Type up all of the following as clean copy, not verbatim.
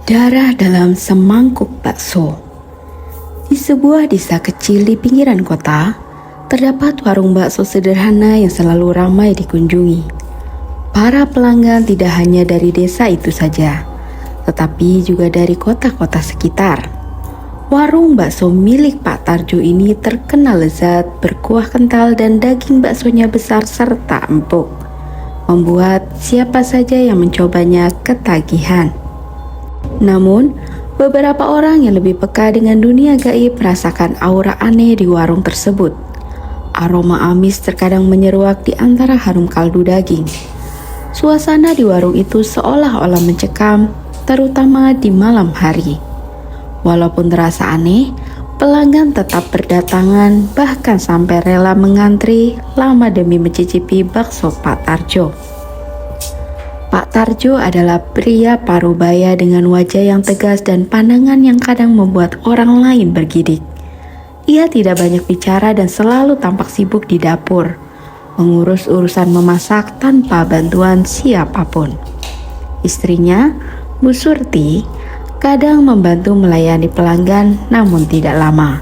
Darah dalam semangkuk bakso. Di sebuah desa kecil di pinggiran kota, terdapat warung bakso sederhana yang selalu ramai dikunjungi. Para pelanggan tidak hanya dari desa itu saja, tetapi juga dari kota-kota sekitar. Warung bakso milik Pak Tarjo ini terkenal lezat, berkuah kental dan daging baksonya besar serta empuk, membuat siapa saja yang mencobanya ketagihan. Namun, beberapa orang yang lebih peka dengan dunia gaib merasakan aura aneh di warung tersebut. Aroma amis terkadang menyeruak di antara harum kaldu daging. Suasana di warung itu seolah-olah mencekam, terutama di malam hari. Walaupun terasa aneh, pelanggan tetap berdatangan, bahkan sampai rela mengantri lama demi mencicipi bakso Pak Tarjo. Pak Tarjo adalah pria parubaya dengan wajah yang tegas dan pandangan yang kadang membuat orang lain bergidik. Ia tidak banyak bicara dan selalu tampak sibuk di dapur, mengurus urusan memasak tanpa bantuan siapapun. Istrinya, Bu Surti, kadang membantu melayani pelanggan namun tidak lama.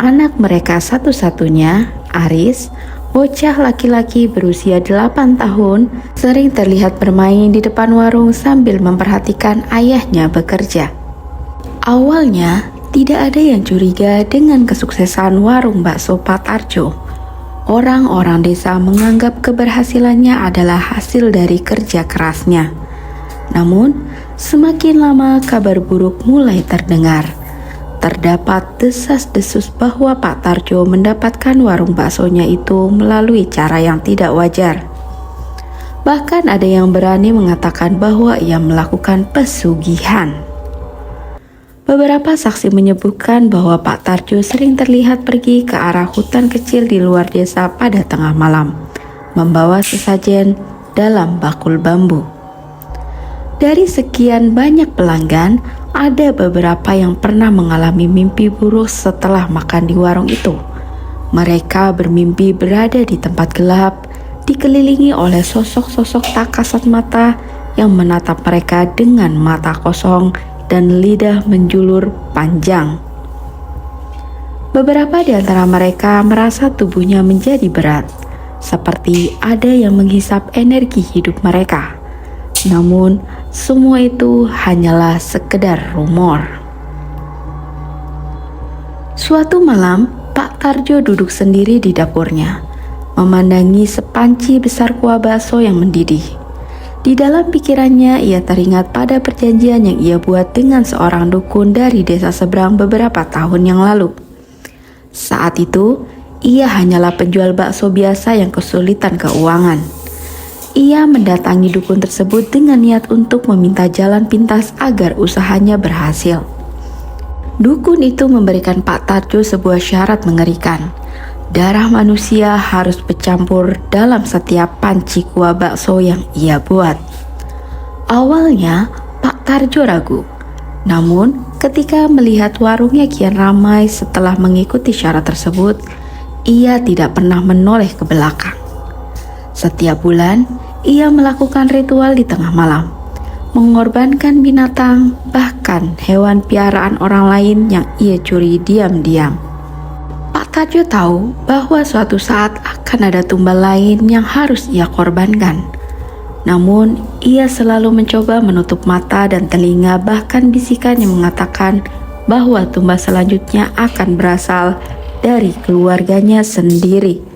Anak mereka satu-satunya, Aris, bocah laki-laki berusia 8 tahun, sering terlihat bermain di depan warung sambil memperhatikan ayahnya bekerja. Awalnya, tidak ada yang curiga dengan kesuksesan warung bakso Pak Tarjo. Orang-orang desa menganggap keberhasilannya adalah hasil dari kerja kerasnya. Namun, semakin lama kabar buruk mulai terdengar. Terdapat desas-desus bahwa Pak Tarjo mendapatkan warung baksonya itu melalui cara yang tidak wajar. Bahkan ada yang berani mengatakan bahwa ia melakukan pesugihan. Beberapa saksi menyebutkan bahwa Pak Tarjo sering terlihat pergi ke arah hutan kecil di luar desa pada tengah malam, membawa sesajen dalam bakul bambu. Dari sekian banyak pelanggan, ada beberapa yang pernah mengalami mimpi buruk setelah makan di warung itu. Mereka bermimpi berada di tempat gelap, dikelilingi oleh sosok-sosok tak kasat mata yang menatap mereka dengan mata kosong dan lidah menjulur panjang. Beberapa di antara mereka merasa tubuhnya menjadi berat, seperti ada yang menghisap energi hidup mereka. Namun, semua itu hanyalah sekedar rumor. Suatu malam, Pak Tarjo duduk sendiri di dapurnya, memandangi sepanci besar kuah bakso yang mendidih. Di dalam pikirannya, ia teringat pada perjanjian yang ia buat dengan seorang dukun dari desa seberang beberapa tahun yang lalu. Saat itu, ia hanyalah penjual bakso biasa yang kesulitan keuangan. Ia mendatangi dukun tersebut dengan niat untuk meminta jalan pintas agar usahanya berhasil. Dukun itu memberikan Pak Tarjo sebuah syarat mengerikan. Darah manusia harus bercampur dalam setiap panci kuah bakso yang ia buat. Awalnya, Pak Tarjo ragu. Namun, ketika melihat warungnya kian ramai setelah mengikuti syarat tersebut, ia tidak pernah menoleh ke belakang. Setiap bulan, ia melakukan ritual di tengah malam, mengorbankan binatang, bahkan hewan piaraan orang lain yang ia curi diam-diam. Pak Tarjo tahu bahwa suatu saat akan ada tumbal lain yang harus ia korbankan. Namun, ia selalu mencoba menutup mata dan telinga, bahkan bisikan yang mengatakan bahwa tumbal selanjutnya akan berasal dari keluarganya sendiri.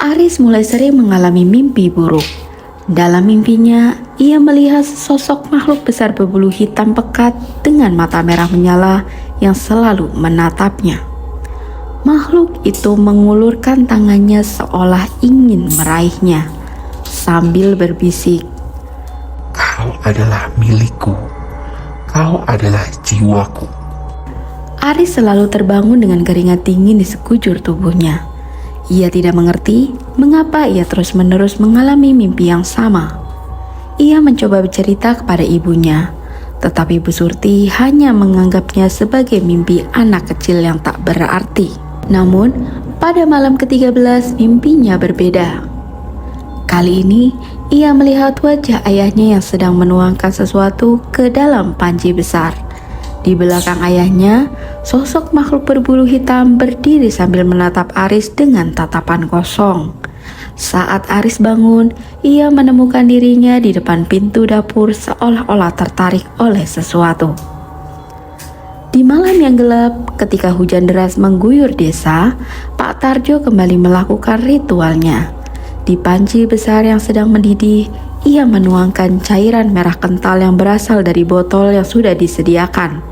Aris mulai sering mengalami mimpi buruk. Dalam mimpinya, ia melihat sosok makhluk besar berbulu hitam pekat dengan mata merah menyala yang selalu menatapnya. Makhluk itu mengulurkan tangannya seolah ingin meraihnya, sambil berbisik, "Kau adalah milikku, kau adalah jiwaku." Aris selalu terbangun dengan keringat dingin di sekujur tubuhnya. Ia tidak mengerti mengapa ia terus-menerus mengalami mimpi yang sama. Ia mencoba bercerita kepada ibunya, tetapi Bu Surti hanya menganggapnya sebagai mimpi anak kecil yang tak berarti. Namun, pada malam ke-13 mimpinya berbeda. Kali ini, ia melihat wajah ayahnya yang sedang menuangkan sesuatu ke dalam panci besar. Di belakang ayahnya, sosok makhluk berbulu hitam berdiri sambil menatap Aris dengan tatapan kosong. Saat Aris bangun, ia menemukan dirinya di depan pintu dapur seolah-olah tertarik oleh sesuatu. Di malam yang gelap, ketika hujan deras mengguyur desa, Pak Tarjo kembali melakukan ritualnya. Di panci besar yang sedang mendidih, ia menuangkan cairan merah kental yang berasal dari botol yang sudah disediakan.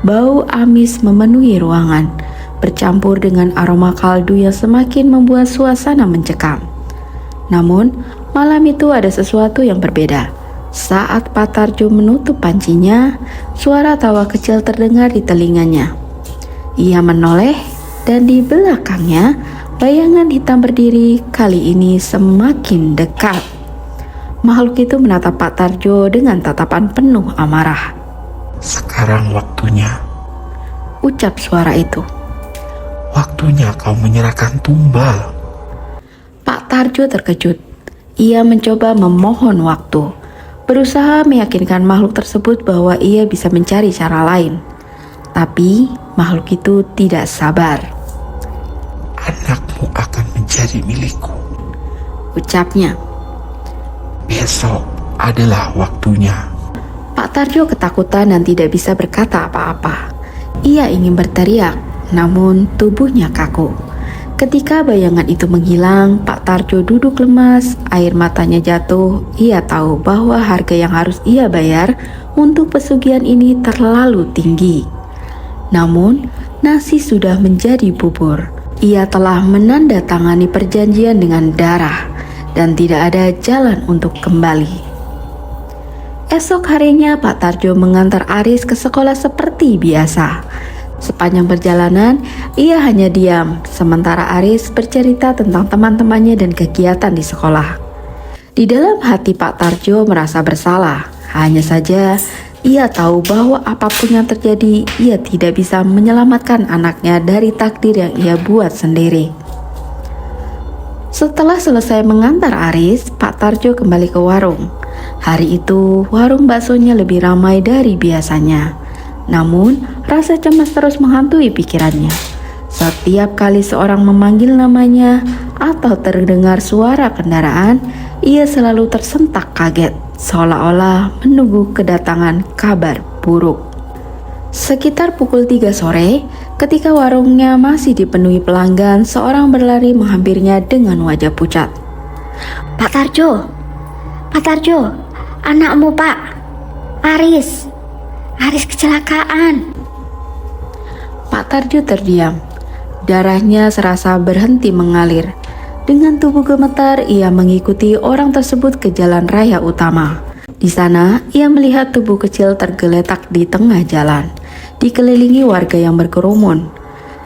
Bau amis memenuhi ruangan, bercampur dengan aroma kaldu yang semakin membuat suasana mencekam. Namun, malam itu ada sesuatu yang berbeda. Saat Pak Tarjo menutup pancinya, suara tawa kecil terdengar di telinganya. Ia menoleh dan di belakangnya, bayangan hitam berdiri kali ini semakin dekat. Makhluk itu menatap Pak Tarjo dengan tatapan penuh amarah. Sekarang waktunya. Ucap suara itu. Waktunya kau menyerahkan tumbal. Pak Tarjo terkejut. Ia mencoba memohon waktu, berusaha meyakinkan makhluk tersebut bahwa ia bisa mencari cara lain. Tapi makhluk itu tidak sabar. Anakmu akan menjadi milikku. Ucapnya. Besok adalah waktunya. Pak Tarjo ketakutan dan tidak bisa berkata apa-apa. Ia ingin berteriak, namun tubuhnya kaku. Ketika bayangan itu menghilang, Pak Tarjo duduk lemas, air matanya jatuh. Ia tahu bahwa harga yang harus ia bayar untuk pesugihan ini terlalu tinggi. Namun, nasi sudah menjadi bubur. Ia telah menandatangani perjanjian dengan darah dan tidak ada jalan untuk kembali. Esok harinya Pak Tarjo mengantar Aris ke sekolah seperti biasa. Sepanjang perjalanan, ia hanya diam, sementara Aris bercerita tentang teman-temannya dan kegiatan di sekolah. Di dalam hati Pak Tarjo merasa bersalah, hanya saja ia tahu bahwa apapun yang terjadi, ia tidak bisa menyelamatkan anaknya dari takdir yang ia buat sendiri. Setelah selesai mengantar Aris, Pak Tarjo kembali ke warung. Hari itu, warung baksonya lebih ramai dari biasanya. Namun, rasa cemas terus menghantui pikirannya. Setiap kali seorang memanggil namanya atau terdengar suara kendaraan, ia selalu tersentak kaget, seolah-olah menunggu kedatangan kabar buruk. Sekitar pukul 3 sore, ketika warungnya masih dipenuhi pelanggan, seorang berlari menghampirinya dengan wajah pucat. Pak Tarjo, anakmu Pak, Aris kecelakaan. Pak Tarjo terdiam. Darahnya serasa berhenti mengalir. Dengan tubuh gemetar, ia mengikuti orang tersebut ke jalan raya utama. Di sana, ia melihat tubuh kecil tergeletak di tengah jalan, dikelilingi warga yang berkerumun.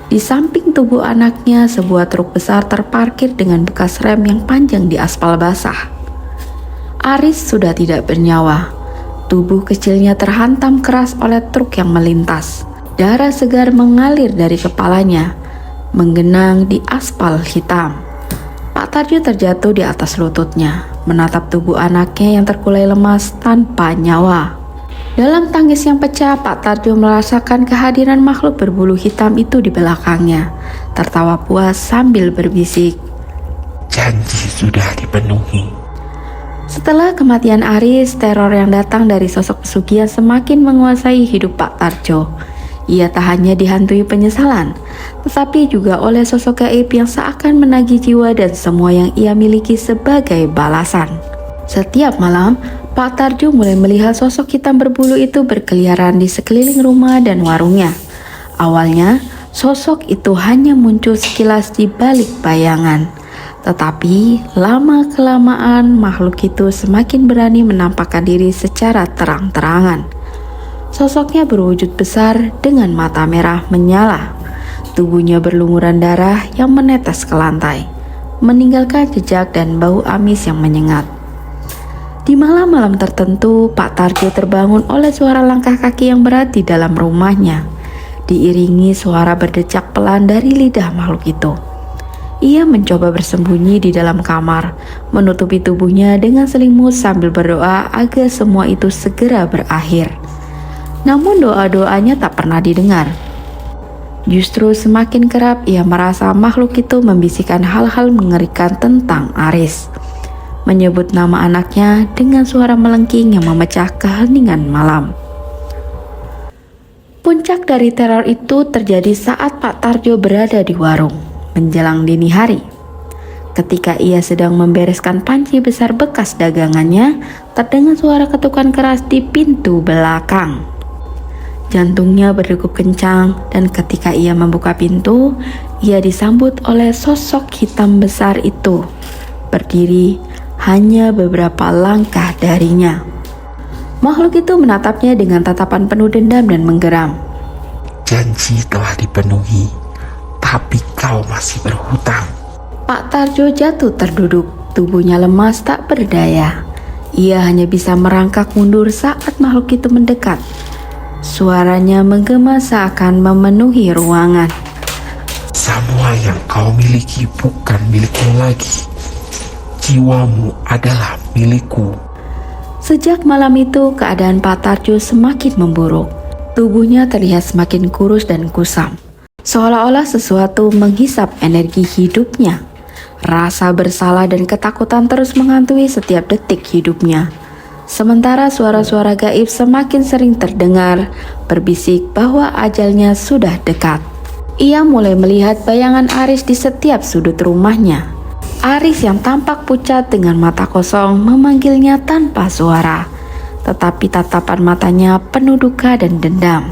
Di samping tubuh anaknya, sebuah truk besar terparkir dengan bekas rem yang panjang di aspal basah. Aris sudah tidak bernyawa. Tubuh kecilnya terhantam keras oleh truk yang melintas. Darah segar mengalir dari kepalanya, menggenang di aspal hitam. Pak Tarjo terjatuh di atas lututnya, menatap tubuh anaknya yang terkulai lemas tanpa nyawa. Dalam tangis yang pecah, Pak Tarjo merasakan kehadiran makhluk berbulu hitam itu di belakangnya, tertawa puas sambil berbisik, Janji sudah dipenuhi. Setelah kematian Aris, teror yang datang dari sosok pesugihan semakin menguasai hidup Pak Tarjo. Ia tak hanya dihantui penyesalan, tetapi juga oleh sosok gaib yang seakan menagih jiwa dan semua yang ia miliki sebagai balasan. Setiap malam, Pak Tarjo mulai melihat sosok hitam berbulu itu berkeliaran di sekeliling rumah dan warungnya. Awalnya, sosok itu hanya muncul sekilas di balik bayangan. Tetapi lama-kelamaan makhluk itu semakin berani menampakkan diri secara terang-terangan. Sosoknya berwujud besar dengan mata merah menyala. Tubuhnya berlumuran darah yang menetes ke lantai, meninggalkan jejak dan bau amis yang menyengat. Di malam-malam tertentu, Pak Tarjo terbangun oleh suara langkah kaki yang berat di dalam rumahnya, diiringi suara berdecak pelan dari lidah makhluk itu. Ia mencoba bersembunyi di dalam kamar, menutupi tubuhnya dengan selimut sambil berdoa agar semua itu segera berakhir. Namun doa-doanya tak pernah didengar. Justru semakin kerap ia merasa makhluk itu membisikkan hal-hal mengerikan tentang Aris. Menyebut nama anaknya dengan suara melengking yang memecah keheningan malam. Puncak dari teror itu terjadi saat Pak Tarjo berada di warung menjelang dini hari. Ketika ia sedang membereskan panci besar bekas dagangannya, terdengar suara ketukan keras di pintu belakang. Jantungnya berdegup kencang dan ketika ia membuka pintu, ia disambut oleh sosok hitam besar itu, berdiri hanya beberapa langkah darinya. Makhluk itu menatapnya dengan tatapan penuh dendam dan menggeram. Janji telah dipenuhi, tapi kau masih berhutang. Pak Tarjo jatuh terduduk, tubuhnya lemas tak berdaya. Ia hanya bisa merangkak mundur saat makhluk itu mendekat. Suaranya menggema seakan memenuhi ruangan. Semua yang kau miliki bukan milikmu lagi. Jiwamu adalah milikku. Sejak malam itu, keadaan Pak Tarjo semakin memburuk. Tubuhnya terlihat semakin kurus dan kusam, seolah-olah sesuatu menghisap energi hidupnya. Rasa bersalah dan ketakutan terus menghantui setiap detik hidupnya. Sementara suara-suara gaib semakin sering terdengar, berbisik bahwa ajalnya sudah dekat. Ia mulai melihat bayangan Aris di setiap sudut rumahnya. Aris yang tampak pucat dengan mata kosong memanggilnya tanpa suara, tetapi tatapan matanya penuh duka dan dendam.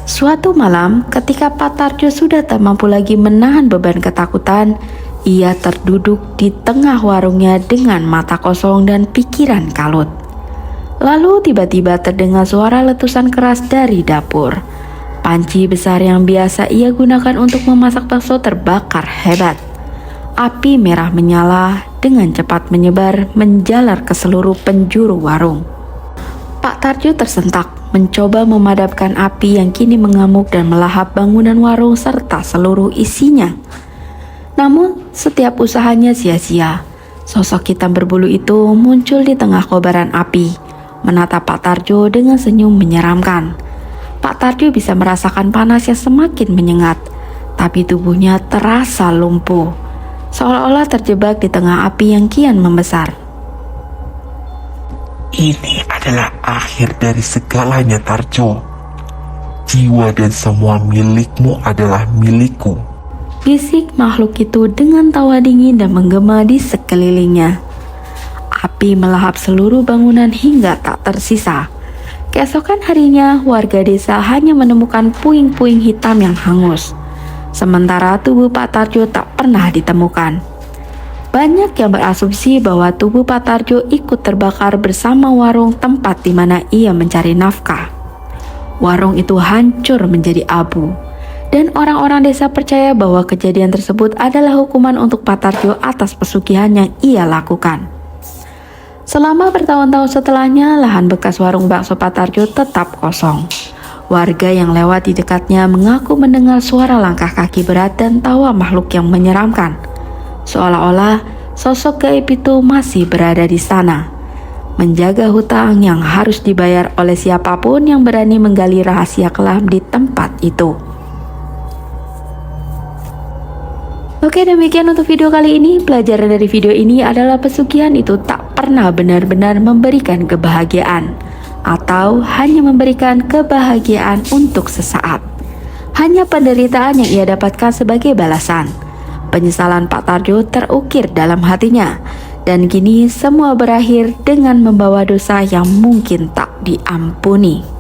Suatu malam, ketika Pak Tarjo sudah tak mampu lagi menahan beban ketakutan, ia terduduk di tengah warungnya dengan mata kosong dan pikiran kalut. Lalu tiba-tiba terdengar suara letusan keras dari dapur. Panci besar yang biasa ia gunakan untuk memasak bakso terbakar hebat. Api merah menyala dengan cepat menyebar menjalar ke seluruh penjuru warung. Pak Tarjo tersentak, mencoba memadamkan api yang kini mengamuk dan melahap bangunan warung serta seluruh isinya. Namun, setiap usahanya sia-sia. Sosok hitam berbulu itu muncul di tengah kobaran api, menatap Pak Tarjo dengan senyum menyeramkan. Pak Tarjo bisa merasakan panasnya semakin menyengat, tapi tubuhnya terasa lumpuh, seolah-olah terjebak di tengah api yang kian membesar. Ini adalah akhir dari segalanya, Tarjo. Jiwa dan semua milikmu adalah milikku. Bisik makhluk itu dengan tawa dingin dan menggema di sekelilingnya. Api melahap seluruh bangunan hingga tak tersisa. Keesokan harinya, warga desa hanya menemukan puing-puing hitam yang hangus. Sementara tubuh Pak Tarjo tak pernah ditemukan. Banyak yang berasumsi bahwa tubuh Pak Tarjo ikut terbakar bersama warung tempat di mana ia mencari nafkah. Warung itu hancur menjadi abu. Dan orang-orang desa percaya bahwa kejadian tersebut adalah hukuman untuk Pak Tarjo atas pesugihan yang ia lakukan. Selama bertahun-tahun setelahnya, lahan bekas warung bakso Pak Tarjo tetap kosong. Warga yang lewat di dekatnya mengaku mendengar suara langkah kaki berat dan tawa makhluk yang menyeramkan. Seolah-olah sosok gaib itu masih berada di sana, menjaga hutang yang harus dibayar oleh siapapun yang berani menggali rahasia kelam di tempat itu. Oke, demikian untuk video kali ini. Pelajaran dari video ini adalah pesugihan itu tak pernah benar-benar memberikan kebahagiaan, atau hanya memberikan kebahagiaan untuk sesaat. Hanya penderitaan yang ia dapatkan sebagai balasan. Penyesalan Pak Tarjo terukir dalam hatinya, dan kini semua berakhir dengan membawa dosa yang mungkin tak diampuni.